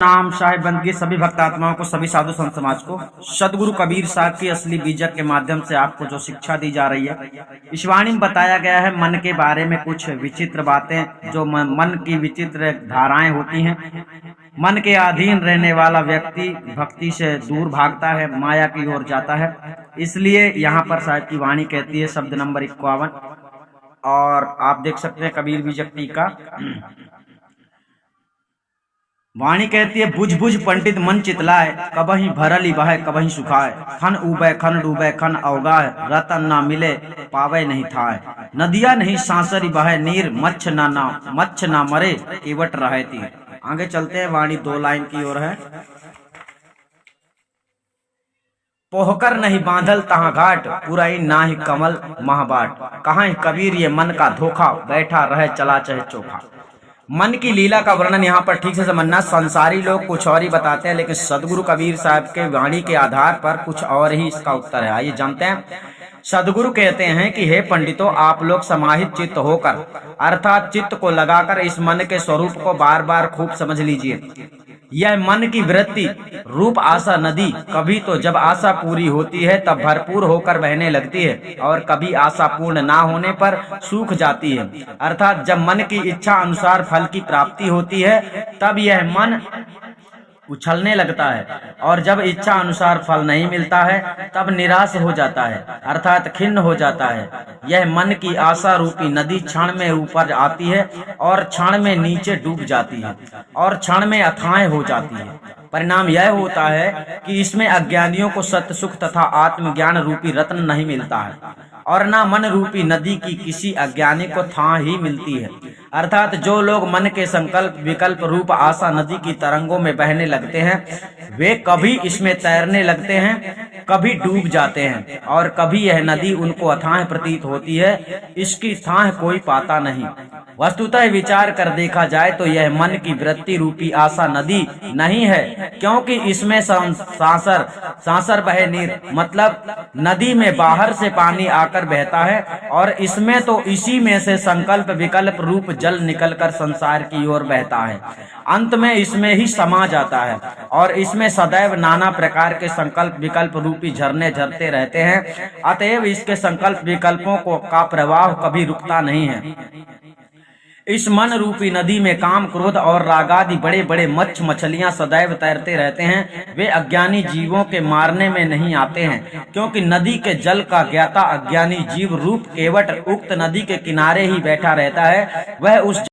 नाम साहिब बंदगी सभी भक्तात्माओं को, सभी साधु संत समाज को सदगुरु कबीर साहब की असली बीजक के माध्यम से आपको जो शिक्षा दी जा रही है, इस वाणी में बताया गया है मन के बारे में कुछ विचित्र बातें, जो मन की विचित्र धाराएं होती हैं। मन के अधीन रहने वाला व्यक्ति भक्ति से दूर भागता है, माया की ओर जाता है। इसलिए यहाँ पर साहिब की वाणी कहती है, शब्द नंबर 51, और आप देख सकते हैं कबीर बीजक टीका। वाणी कहती है, बुझ बुझ पंडित मन चितलाए, कबहि भरली बहे कबहि सुखाए, खन उबे खन डूबे खन अवगाए, रतन ना मिले पावे नहीं थाए, नदिया नहीं सांसरी बहे नीर, मच्छ ना मरे केवट रहे तीर। आगे चलते हैं, वाणी 2 लाइन की ओर है। पोहकर नहीं बांधल तहाँ घाट, पुरई ना ही कमल महाबाट, कहाँ कबीर ये मन का धोखा, बैठा रहे चला चाहे चोखा। मन की लीला का वर्णन यहाँ पर ठीक से समझना। संसारी लोग कुछ और ही बताते हैं, लेकिन सदगुरु कबीर साहब के वाणी के आधार पर कुछ और ही इसका उत्तर है। आइए जानते हैं। सदगुरु कहते हैं कि हे पंडितों, आप लोग समाहित चित्त होकर अर्थात चित्त को लगाकर इस मन के स्वरूप को बार बार खूब समझ लीजिए। यह मन की वृत्ति रूप आशा नदी कभी तो जब आशा पूरी होती है तब भरपूर होकर बहने लगती है, और कभी आशा पूर्ण ना होने पर सूख जाती है। अर्थात जब मन की इच्छा अनुसार फल की प्राप्ति होती है तब यह मन उछलने लगता है, और जब इच्छा अनुसार फल नहीं मिलता है तब निराश हो जाता है, अर्थात खिन्न हो जाता है। यह मन की आशा रूपी नदी क्षण में ऊपर आती है और क्षण में नीचे डूब जाती है और क्षण में अथाह हो जाती है। परिणाम यह होता है कि इसमें अज्ञानियों को सत्य सुख तथा आत्मज्ञान रूपी रत्न नहीं मिलता है, और न मन रूपी नदी की किसी अज्ञानी को थाह ही मिलती है। अर्थात जो लोग मन के संकल्प विकल्प रूप आशा नदी की तरंगों में बहने लगते हैं, वे कभी इसमें तैरने लगते हैं, कभी डूब जाते हैं, और कभी यह नदी उनको अथाह प्रतीत होती है। इसकी थाह कोई पाता नहीं। वस्तुतः विचार कर देखा जाए तो यह मन की वृत्ति रूपी आशा नदी नहीं है, क्योंकि इसमें सांसर बहे नीर, मतलब नदी में बाहर से पानी आकर बहता है, और इसमें तो इसी में से संकल्प विकल्प रूप जल निकलकर संसार की ओर बहता है, अंत में इसमें ही समा जाता है, और इसमें सदैव नाना प्रकार के संकल्प विकल्प रूपी झरने झरते रहते हैं। अतएव इसके संकल्प विकल्पों का प्रवाह कभी रुकता नहीं है। इस मन रूपी नदी में काम क्रोध और रागादि बड़े बड़े मच्छ मछलियां सदैव तैरते रहते हैं। वे अज्ञानी जीवों के मारने में नहीं आते हैं, क्योंकि नदी के जल का ज्ञाता अज्ञानी जीव रूप केवट उक्त नदी के किनारे ही बैठा रहता है। वह उस